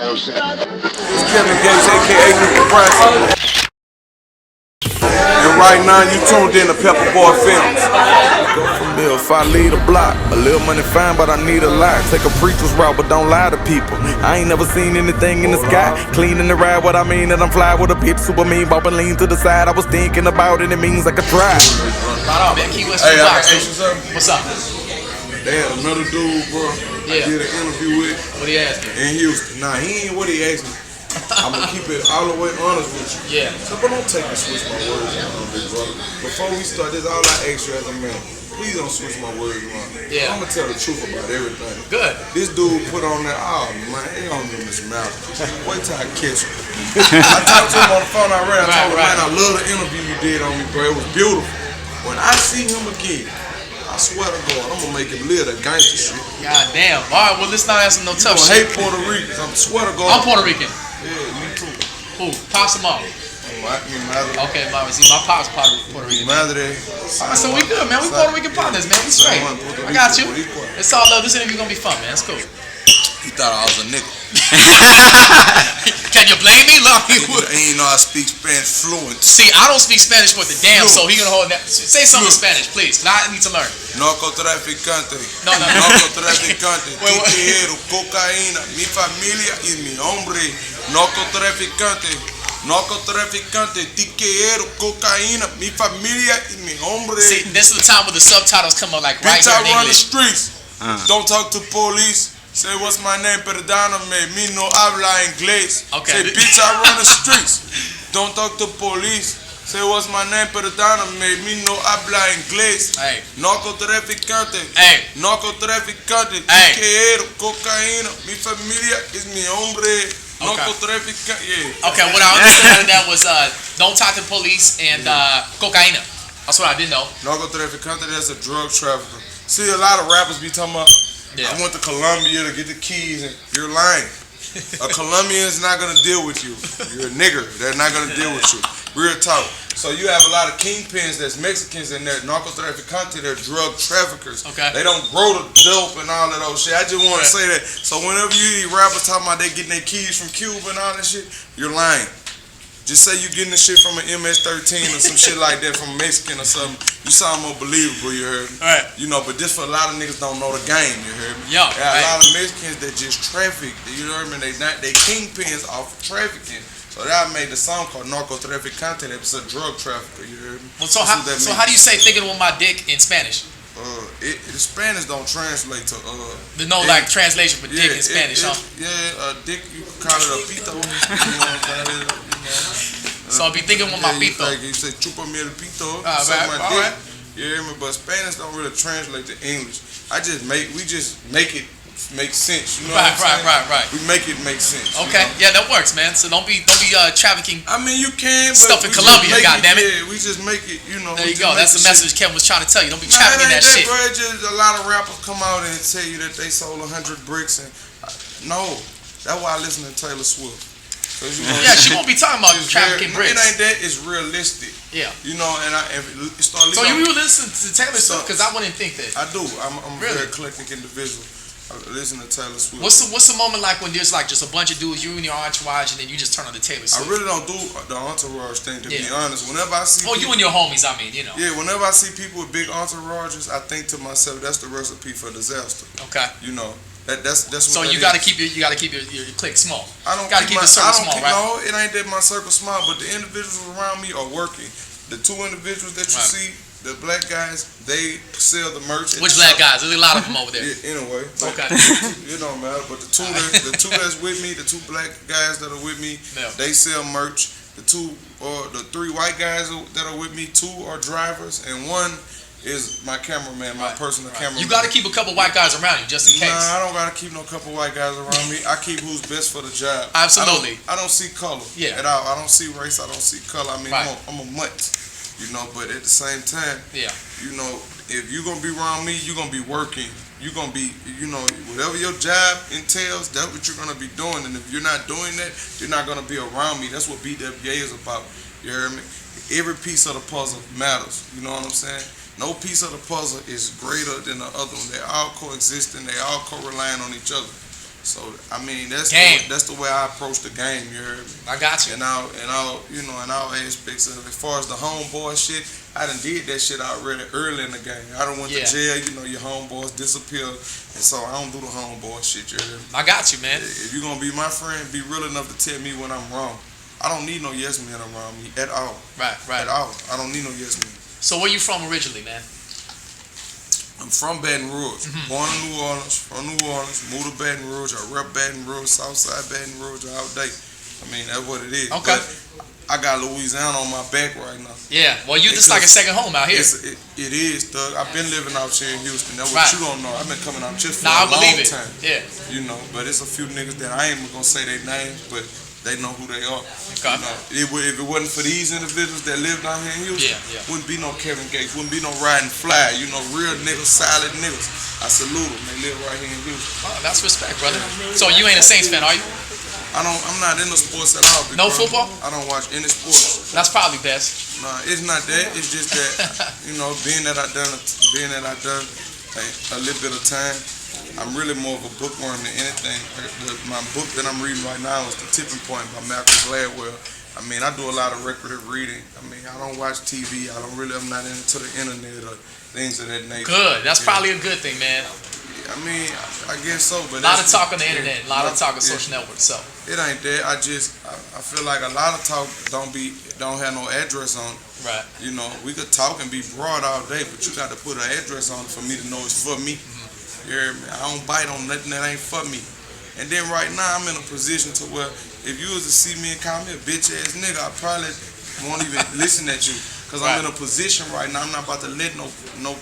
It's Kevin Gates, aka Mr. Bryson. And right now you tuned in to Pepper Boy Films. If I lead a block, a little money fine, but I need a lot. Take a preacher's route, but don't lie to people. I ain't never seen anything in the sky. Clean in the ride, what I mean, that I'm fly with a bitch super mean, bopping lean to the side. I was thinking about it, it means I could try. Hey, What's up? They had another dude, bro. Yeah. I did an interview with What he asked me? in Houston. Nah, he ain't what he asked me. I'm gonna keep it all the way honest with you. Yeah. So, but don't take and switch my words around, big brother. Before we start this, all I ask you as a man, please don't switch my words around. Yeah. I'm gonna tell the truth about everything. Good. This dude put on that, oh man, he don't know Mr. Malcolm. Wait till I catch him. I talked to him on the phone, I told him, man, I love the interview you did on me, bro. It was beautiful. When I see him again, I swear to God, I'm gonna make him live that gangster shit. God damn. All right, well, let's not answer no tough I shit. hate Puerto Ricans. I swear to God. I'm Puerto Rican. Yeah, me too. Who? Pops them all. Mi madre. Okay, mama. See, my pops Puerto Mi Rican. madre. All right, so we good, man. We Puerto Rican partners, man. We straight. I got you. It's all love. This interview gonna be fun, man. It's cool. He thought I was a nigga. Can you blame me? Look, He ain't know I speak Spanish fluent. see, I don't speak Spanish worth a damn, so he gonna hold that. Say something in Spanish, please. I need to learn. Narcotraficante. No. Narcotraficante. Wait. Tiquero, cocaína. Mi familia y mi hombre. Narcotraficante. Narcotraficante. Tiquero, cocaína. Mi familia y mi hombre. See, this is the time where the subtitles come up like right Bitch, here I in run the English. streets. Don't talk to police. Say what's my name, perdóname, mi no habla inglés. Okay. Say bitch, I run the streets. Don't talk to police. Say what's my name, perdóname, mi no habla inglés. Hey. Narcotraficante. Hey. Narcotraficante. Hey. Tiquero, cocaína. Mi familia es mi hombre. Narcotraficante. Yeah. Okay, what I understood out of that was don't talk to police and cocaína. That's what I didn't know. Narcotraficante, that's a drug trafficker. See, a lot of rappers be talking about, Yeah. I went to Colombia to get the keys, and you're lying. A Colombian is not gonna deal with you. You're a nigger. They're not gonna deal with you. Real talk. So you have a lot of kingpins that's Mexicans and they're narcotraficante, they're drug traffickers. Okay. They don't grow the dope and all of those shit. I just want to say that. So whenever you hear rappers talking about they getting their keys from Cuba and all that shit, you're lying. Just say you getting the shit from an MS-13 or some shit like that from a Mexican or something. You sound more believable, you heard me? Right. You know, but this for a lot of niggas don't know the game, you heard me? Yo, There are right. a lot of Mexicans that just traffic, you heard me? They kingpins off of trafficking. So that made the song called Narcotraficante. That's a drug trafficker, you heard me? Well, so how do you say thinking with my dick in Spanish? The Spanish don't translate to There's no like translation for dick in Spanish, huh? Dick, you can call it a pito. You know, So I'll be thinking with my pito. Like you say, chupa mi el pito. All suck right, my all dick. right. You hear me? But Spanish don't really translate to English. We just make it make sense. You know what I'm saying? Right. We make it make sense. Okay, You know? yeah, that works, man. So don't be trafficking. I mean, you can, but Stuff in we Colombia, just make goddammit. Yeah, we just make it, you know. There we you just go. make That's the shit. message Kevin was trying to tell you. Don't be Nah, trafficking it ain't that shit. bro. It's just a lot of rappers come out and tell you that they sold 100 bricks and no. That's why I listen to Taylor Swift. You know, Yeah, she won't be talking about it's trafficking It bricks. ain't that. It's realistic. Yeah. You know, and start. So you listen to Taylor Swift? Because I wouldn't think that. I do. I'm a Really? very eclectic individual. I listen to Taylor Swift. What's the moment like when there's like just a bunch of dudes, you and your entourage, and then you just turn on the Taylor I Swift? really don't do the entourage thing, to be Yeah. honest. Whenever I see You and your homies, I mean, you know. yeah, whenever I see people with big entourages, I think to myself, that's the recipe for disaster. Okay. You know, that's what. So that you gotta is. keep your clique small. I don't gotta keep the circle small, right? No, it ain't that my circle small, but the individuals around me are working. The two individuals that you Right. see, the black guys, they sell the merch. at Which the black shop. guys? There's a lot of them over there. Yeah, anyway, but Okay. it don't matter. But the two that's with me, the two black guys that are with me, Yeah. they sell merch. The three white guys that are with me, two are drivers, and one is my cameraman, my personal cameraman. You gotta keep a couple white guys around you just in case. Nah, I don't gotta keep no couple white guys around me. I keep who's best for the job. Absolutely. I don't see color Yeah. at all. I don't see race. I don't see color. I mean, Right. I'm a mutt, you know. But at the same time, Yeah. you know, if you're gonna be around me, you're gonna be working. You're gonna be, you know, whatever your job entails, that's what you're gonna be doing. And if you're not doing that, you're not gonna be around me. That's what BWA is about. You hear me? Every piece of the puzzle matters. You know what I'm saying? No piece of the puzzle is greater than the other one. They're all coexisting. They all co-relying on each other. So I mean, that's Game. the way I approach the game. You heard me? I got you. And all you know, in all aspects of it. As far as the homeboy shit, I done did that shit already early in the game. I done went to jail. You know, your homeboys disappear, and so I don't do the homeboy shit. You heard me? I got you, man. If you're gonna be my friend, be real enough to tell me when I'm wrong. I don't need no yes men around me at all. Right. At all. I don't need no yes men. So where you from originally, man? I'm from Baton Rouge, born in New Orleans, from New Orleans, moved to Baton Rouge. I rep Baton Rouge, Southside Baton Rouge all day. I mean, that's what it is. Okay. But I got Louisiana on my back right now. Yeah. Well, you just like a second home out here. It is, Doug. I've been living out here in Houston. That's what you don't know. I've been coming out just for I a long believe it. time. Yeah. You know, but it's a few niggas that I ain't gonna say their names, but they know who they are. Okay. You know, if it wasn't for these individuals that live down here in Houston, wouldn't be no Kevin Gates, wouldn't be no Riding Fly. You know, real niggas, solid niggas. I salute them. They live right here in Houston. Oh, that's respect, brother. So you ain't a Saints fan, are you? I'm not into sports at all. No football? I don't watch any sports. That's probably best. Nah, it's not that. It's just that, you know, being that I done a little bit of time, I'm really more of a bookworm than anything. My book that I'm reading right now is The Tipping Point by Malcolm Gladwell. I mean, I do a lot of recreative reading. I mean, I don't watch TV. I'm not into the internet or things of that nature. Good. That's probably a good thing, man. I mean, I guess so. But a lot of talk on the internet, a lot of talk on social networks. So it ain't that. I feel like a lot of talk don't have no address on it. Right. You know, we could talk and be broad all day, but you got to put an address on it for me to know it's for me. You hear me? I don't bite on nothing that ain't for me. And then right now I'm in a position to where if you was to see me and call me a bitch ass nigga, I probably won't even listen at you. Cause I'm in a position right now. I'm not about to let no. You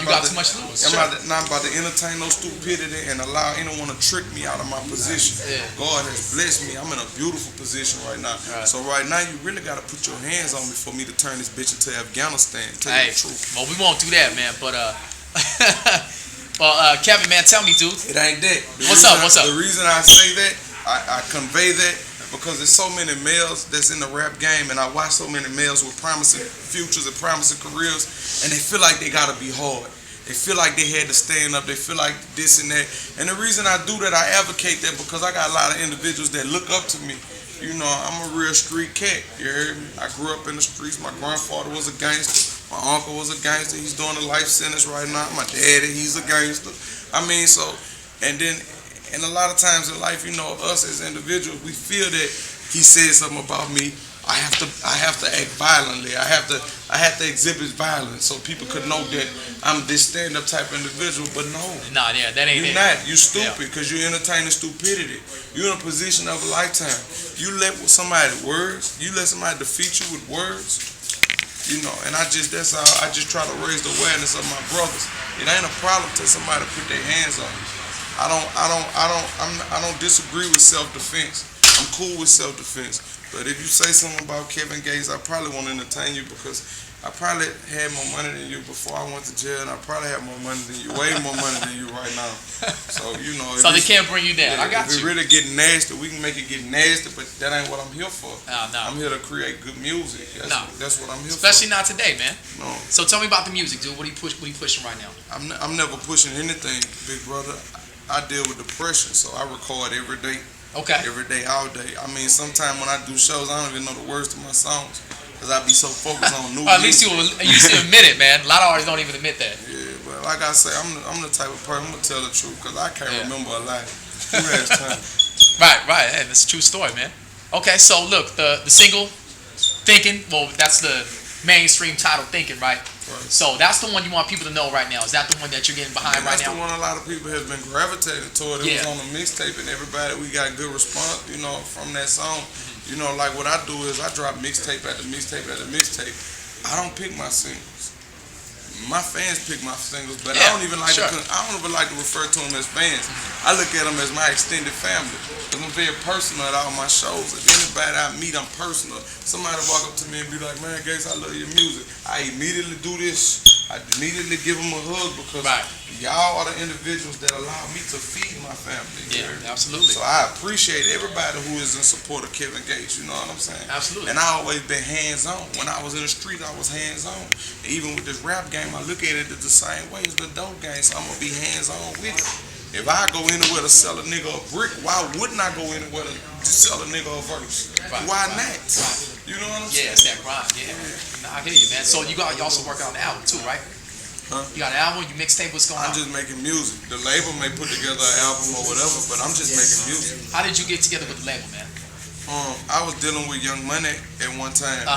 got too much to lose. I'm not about to entertain no stupidity and allow anyone to trick me out of my position. Yeah. God has blessed me. I'm in a beautiful position right now. Right. So right now you really got to put your hands on me for me to turn this bitch into Afghanistan. Tell you the truth. Well, we won't do that, man. But Kevin, man, tell me, dude. It ain't that. What's up? The reason I say that, I convey that. Because there's so many males that's in the rap game, and I watch so many males with promising futures and promising careers, and they feel like they gotta be hard. They feel like they had to stand up. They feel like this and that. And the reason I do that, I advocate that because I got a lot of individuals that look up to me. You know, I'm a real street cat. You heard me? I grew up in the streets. My grandfather was a gangster. My uncle was a gangster. He's doing a life sentence right now. My daddy, he's a gangster. I mean, so, and then. And a lot of times in life, you know, us as individuals, we feel that he said something about me. I have to act violently. I have to exhibit violence so people could know that I'm this stand-up type individual. But no, that ain't it. You're not. You stupid because you're entertaining stupidity. You're in a position of a lifetime. You let somebody words. You let somebody defeat you with words. You know, and that's how I just try to raise the awareness of my brothers. It ain't a problem till somebody put their hands on you. I don't disagree with self-defense. I'm cool with self-defense. But if you say something about Kevin Gates, I probably won't entertain you because I probably had more money than you before I went to jail, and I probably have more money than you, way more money than you right now. So, you know. So they can't bring you down. I got you. If it really get nasty, we can make it get nasty, but that ain't what I'm here for. No. I'm here to create good music. That's what I'm here Especially for. not today, man. No. So tell me about the music, dude. What are you pushing right now? I'm never pushing anything, big brother. I deal with depression, so I record every day. Okay. Every day, all day. I mean, sometimes when I do shows, I don't even know the words to my songs because I be so focused on new. At least you admit it, man. A lot of artists don't even admit that. Yeah, but like I say, I'm the type of person, I'm gonna tell the truth because I can't remember a lot. Who has time? Right. Hey, that's a true story, man. Okay, so look, the single, Thinking. Well, that's the mainstream title, Thinking, right? Right. So that's the one you want people to know right now. Is that the one that you're getting behind right now? That's the one a lot of people have been gravitating toward. It was on the mixtape, and everybody, we got good response, you know, from that song. You know, like what I do is I drop mixtape after mixtape after mixtape. I don't pick my singles. My fans pick my singles, but I don't even like to refer to them as fans. I look at them as my extended family. Because I'm very personal at all my shows. If anybody I meet, I'm personal. Somebody walk up to me and be like, man, Gates, I love your music. I immediately do this. I immediately give them a hug because y'all are the individuals that allow me to feed my family. Yeah, absolutely. So I appreciate everybody who is in support of Kevin Gates, you know what I'm saying? Absolutely. And I always been hands-on. When I was in the street, I was hands-on. Even with this rap game, I look at it the same way as the dope game, so I'm going to be hands-on with it. If I go anywhere to sell a nigga a brick, why wouldn't I go anywhere to sell a nigga a verse? Right, Why right, not? right. You know what I'm Yeah, saying? it's that grind. Yeah. Nah, I hear you, man. So you also working on the album too, right? Huh? You got an album, you mixtape, what's going I'm on? just making music. The label may put together an album or whatever, but I'm just making music. How did you get together with the label, man? I was dealing with Young Money at one time,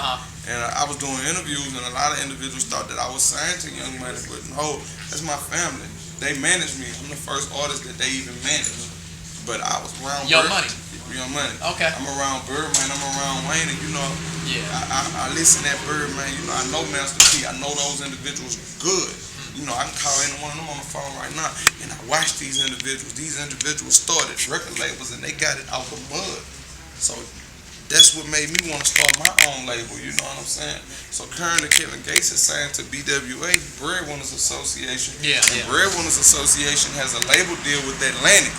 and I was doing interviews, and a lot of individuals thought that I was signed to Young Money, but no, that's my family. They manage me. I'm the first artist that they even manage. But I was around Young Money. Young Money. Okay. I'm around Birdman. I'm around Wayne, and you know, Yeah. I listen at Birdman. You know, I know Master P. I know those individuals good. You know, I can call any one of them on the phone right now, and I watch these individuals. These individuals started record labels, and they got it out the mud. So that's what made me want to start my own label. You know what I'm saying? So currently, Kevin Gates is signed to BWA, Breadwinners Association. Yeah, And yeah. Breadwinners Association has a label deal with Atlantic.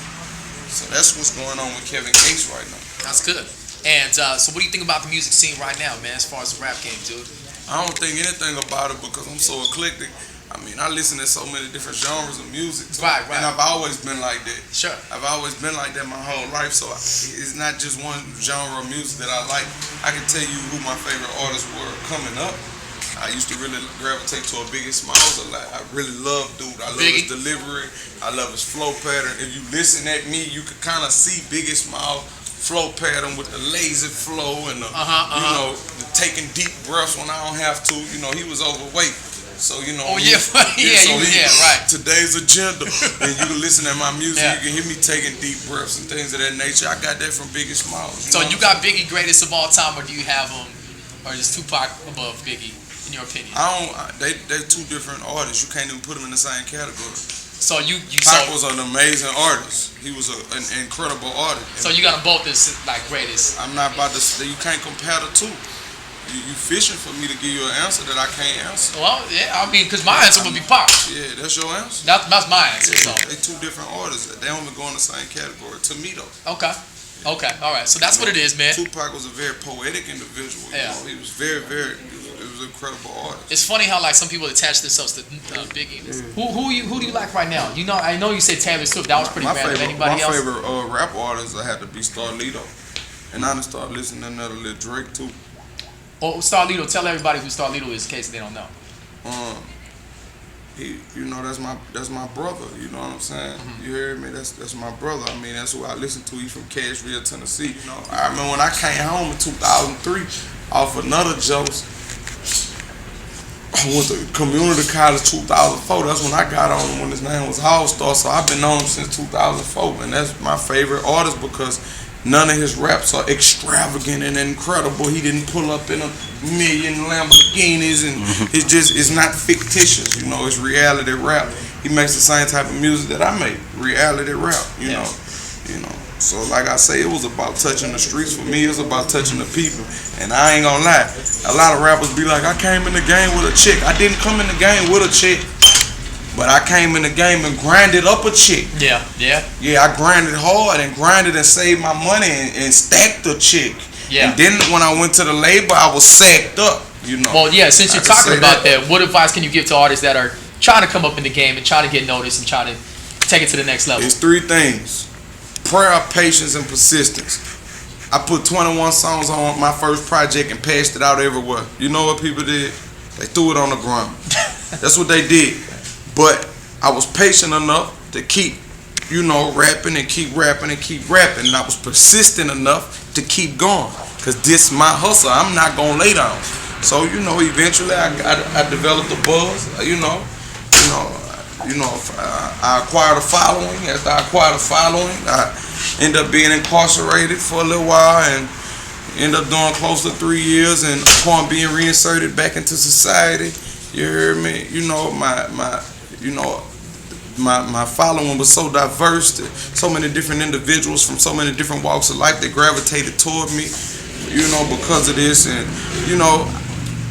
So that's what's going on with Kevin Gates right now. That's good. And so what do you think about the music scene right now, man, as far as the rap game, dude? I don't think anything about it because I'm so eclectic. I mean, I listen to so many different genres of music. Right. And I've always been like that. Sure. I've always been like that my whole life. So it's not just one genre of music that I like. I can tell you who my favorite artists were coming up. I used to really gravitate to a Biggie Smalls a lot. I really love dude. I love Biggie. his delivery. I love his flow pattern. If you listen at me, you could kind of see Biggie Smalls flow pattern with the lazy flow and the, you know, the taking deep breaths when I don't have to. You know, he was overweight. So, you know. Oh, yeah. Right. Today's agenda. And you can listen at my music. Yeah. You can hear me taking deep breaths and things of that nature. I got that from Biggie Smalls. So you got Biggie greatest of all time, or do you have him, or is Tupac above Biggie, in your opinion? They're two different artists. You can't even put them in the same category. So Pac was an amazing artist. He was an incredible artist. So you got them both as like greatest. I'm not about to say you can't compare the two. You fishing for me to give you an answer that I can't answer. Well, yeah, I mean, because my answer would be Pac. Yeah, that's your answer. That's my answer. So They two different artists. They don't even go in the same category. To me, though. okay, all right. So that's what it is, man. Tupac was a very poetic individual. You know? He was very, very. He was an incredible artist. It's funny how like some people attach themselves to Biggie. Who do you like right now? You know, I know you said Taylor Swift. That was pretty random. Anybody else? My favorite rap artist I had to be Starlito, and I done started listening to another little Drake too. Oh, Starlito. Tell everybody who Starlito is in case they don't know. He, you know, that's my brother. You know what I'm saying? You hear me? That's my brother. I mean, that's who I listen to. He's from Cashville, Tennessee. You know, I remember when I came home in 2003 off another Joe's. I went to community college 2004. That's when I got on him when his name was All Star. So I've been on him since 2004, and that's my favorite artist because none of his raps are extravagant and incredible. He didn't pull up in a million Lamborghinis, and it's not fictitious. You know, it's reality rap. He makes the same type of music that I make, reality rap. You know. So like I say, it was about touching the streets for me. It was about touching the people, and I ain't gonna lie. A lot of rappers be like, I came in the game with a chick. I didn't come in the game with a chick. But I came in the game and grinded up a chick. Yeah. Yeah, I grinded hard and grinded and saved my money and stacked the chick. Yeah. And then when I went to the label, I was sacked up, you know. Well, yeah, since you're I can talking say about that, what advice can you give to artists that are trying to come up in the game and try to get noticed and try to take it to the next level? It's three things: prayer, patience, and persistence. I put 21 songs on my first project and passed it out everywhere. You know what people did? They threw it on the ground. That's what they did. But I was patient enough to keep, rapping and keep rapping and keep rapping. And I was persistent enough to keep going. Because this my hustle. I'm not going to lay down. So, eventually I developed a buzz. I acquired a following. After I acquired a following, I ended up being incarcerated for a little while and ended up doing close to 3 years. And upon being reinserted back into society, you hear me? My following was so diverse, so many different individuals from so many different walks of life that gravitated toward me, because of this. And,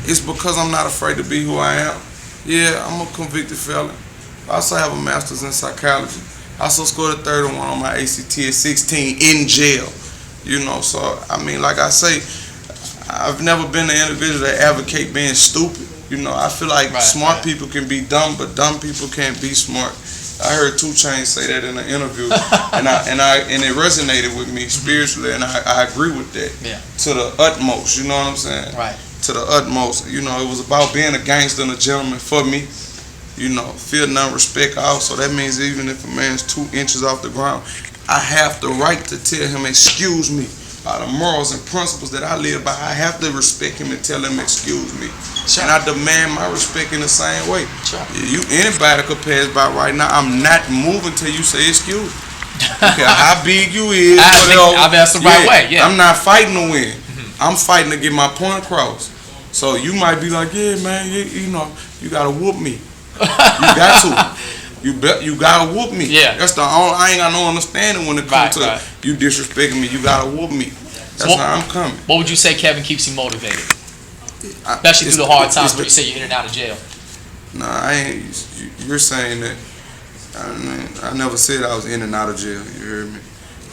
it's because I'm not afraid to be who I am. Yeah, I'm a convicted felon. I also have a master's in psychology. I also scored a 31 on my ACT at 16 in jail. So, like I say, I've never been the individual that advocate being stupid. I feel like smart people can be dumb, but dumb people can't be smart. I heard 2 Chainz say that in an interview, and it resonated with me spiritually, and I agree with that. Yeah. To the utmost, you know what I'm saying? Right. To the utmost, you know, it was about being a gangster and a gentleman for me. You know, fear none, respect all. So that means even if a man's 2 inches off the ground, I have the right to tell him, excuse me. By the morals and principles that I live by, I have to respect him and tell him, excuse me. Sure. And I demand my respect in the same way. Sure. Anybody could pass by right now. I'm not moving till you say excuse me. Okay, how big you is. I've asked the right way. Yeah. I'm not fighting to win. I'm fighting to get my point across. So you might be like, yeah, man, you know, you gotta whoop me. You got to. You gotta whoop me. Yeah. That's the only. I ain't got no understanding when it comes to you disrespecting me. You gotta whoop me. That's how I'm coming. What would you say Kevin keeps you motivated? Especially through the hard times where you say you're in and out of jail. Nah, I ain't. You're saying that. I never said I was in and out of jail. You heard me?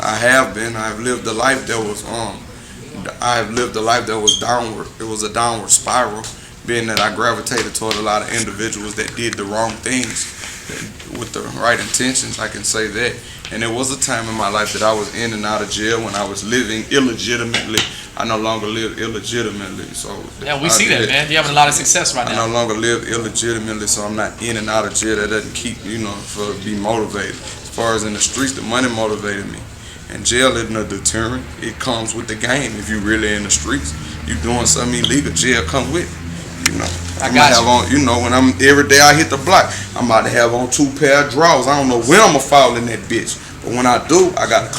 I have been. I've lived a life that was I have lived a life that was downward. It was a downward spiral, being that I gravitated toward a lot of individuals that did the wrong things with the right intentions. I can say that. And there was a time in my life that I was in and out of jail when I was living illegitimately. I no longer live illegitimately. So yeah, we see that, man. You're having a lot of success right now. I no longer live illegitimately, so I'm not in and out of jail. That doesn't keep, you know, for be motivated. As far as in the streets, the money motivated me. And jail isn't a deterrent. It comes with the game. If you really in the streets, you doing something illegal, jail come with it. You know, I got you. You know, when I'm every day I hit the block, I'm about to have on 2 pair of drawers. I don't know when I'm gonna fall in that bitch, but when I do, I got a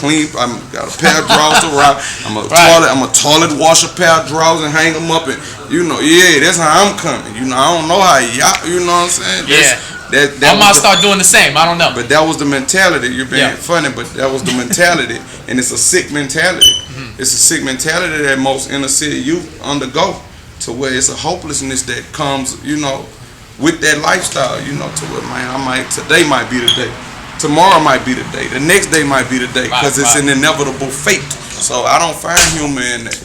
got a pair of drawers to rock. I'm a toilet wash a pair of drawers and hang them up, and you know, yeah, that's how I'm coming. You know, I don't know how y'all, you know what I'm saying? I might start doing the same. I don't know. But that was the mentality. You're being funny, but that was the mentality, and it's a sick mentality. It's a sick mentality that most inner city youth undergo. To where it's a hopelessness that comes, you know, with that lifestyle, you know, to where, man, today might be the day. Tomorrow might be the day. The next day might be the day, because it's an inevitable fate. So I don't find humor in that.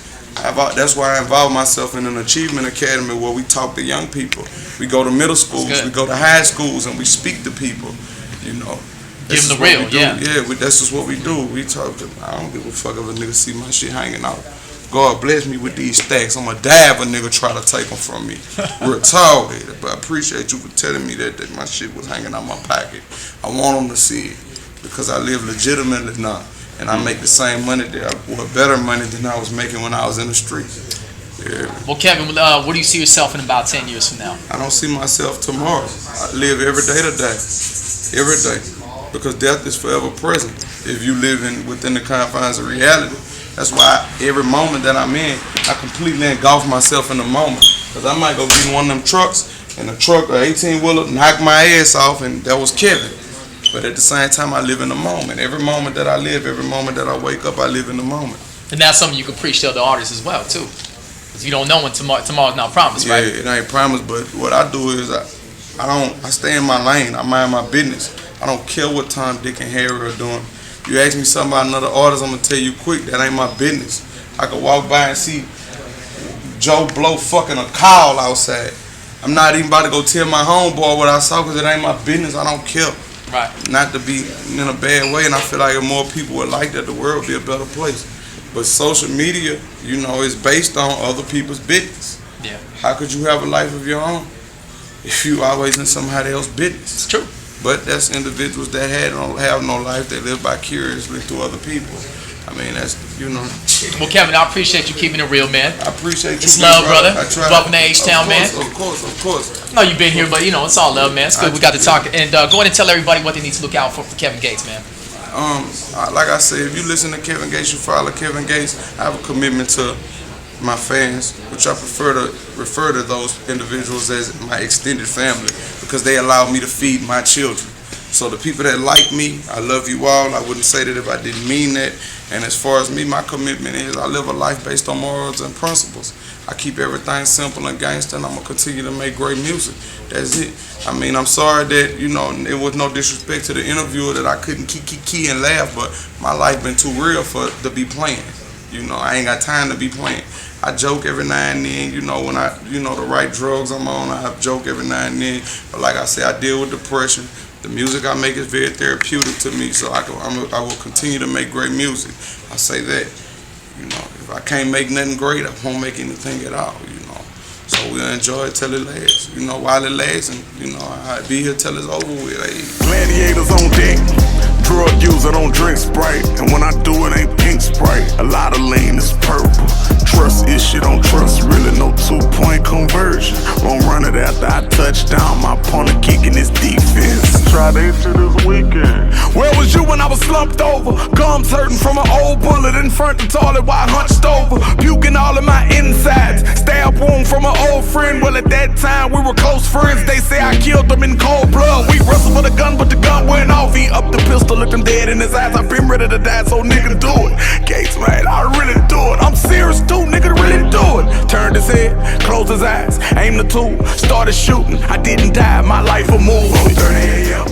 That's why I involve myself in an achievement academy where we talk to young people. We go to middle schools, we go to high schools, and we speak to people, you know. Give them the real, yeah. Yeah, that's just what we do. We talk to, I don't give a fuck if a nigga see my shit hanging out. God bless me with these stacks. I'ma die if a nigga try to take them from me. Retarded. But I appreciate you for telling me that my shit was hanging out my pocket. I want them to see it because I live legitimately now. And I make the same money better money than I was making when I was in the street. Yeah. Well, Kevin, what do you see yourself in about 10 years from now? I don't see myself tomorrow. I live every day today. Every day. Because death is forever present if you live within the confines of reality. That's why every moment that I'm in, I completely engulf myself in the moment. Because I might go get in one of them trucks, and a truck or 18-wheeler knock my ass off, and that was Kevin. But at the same time, I live in the moment. Every moment that I live, every moment that I wake up, I live in the moment. And that's something you can preach to other artists as well, too. Because you don't know when tomorrow's not promised, right? Yeah, it ain't promised, but what I do is I stay in my lane. I mind my business. I don't care what Tom, Dick, and Harry are doing. You ask me something about another artist, I'm going to tell you quick, that ain't my business. I could walk by and see Joe Blow fucking a cow outside. I'm not even about to go tell my homeboy what I saw because it ain't my business. I don't care. Right. Not to be in a bad way, and I feel like if more people would like that, the world would be a better place. But social media, you know, is based on other people's business. Yeah. How could you have a life of your own if you always in somebody else's business? It's true. But that's individuals that have no life. They live vicariously through other people. I mean, that's, you know. Well, Kevin, I appreciate you keeping it real, man. I appreciate you. It's love, brother. Welcome to H-Town, man. Of course. No, you've been here, but, you know, it's all love, man. It's good we got to talk. And go ahead and tell everybody what they need to look out for Kevin Gates, man. Like I said, if you listen to Kevin Gates, you follow Kevin Gates. I have a commitment to my fans, which I prefer to refer to those individuals as my extended family because they allow me to feed my children. So the people that like me, I love you all. I wouldn't say that if I didn't mean that. And as far as me, my commitment is I live a life based on morals and principles. I keep everything simple and gangster, and I'm going to continue to make great music. That's it. I mean, I'm sorry that, you know, it was no disrespect to the interviewer that I couldn't key and laugh, but my life been too real to be playing. You know, I ain't got time to be playing. I joke every now and then, you know, when the right drugs I'm on, I joke every now and then. But like I say, I deal with depression, The music I make is very therapeutic to me, so I will continue to make great music. I say that, you know, if I can't make nothing great, I won't make anything at all, you know. So we'll enjoy it till it lasts, you know, while it lasts, and, you know, I'll be here till it's over with. Hey. Gladiators on deck. Drug user don't drink Sprite, and when I do it ain't pink Sprite. A lot of lean is purple. Trust issue, don't trust really, no 2-point conversion. Won't run it after I touch down, my opponent kicking his defense. Try this shit this weekend. Where was you when I was slumped over? Gums hurting from an old bullet in front of the toilet while I hunched over. Puking all in my insides. Stab wound from an old friend. Well, at that time we were close friends. They say I killed them in cold blood. We wrestled for the gun, but the gun went off. He up the pistol, looked him dead in his eyes. I've been ready to die, so nigga do it. Gates, man, I really do it. I'm serious too, nigga, really do it. Turned his head, closed his eyes, aimed the tool, started shooting. I didn't die, my life a movie. 30 a.m.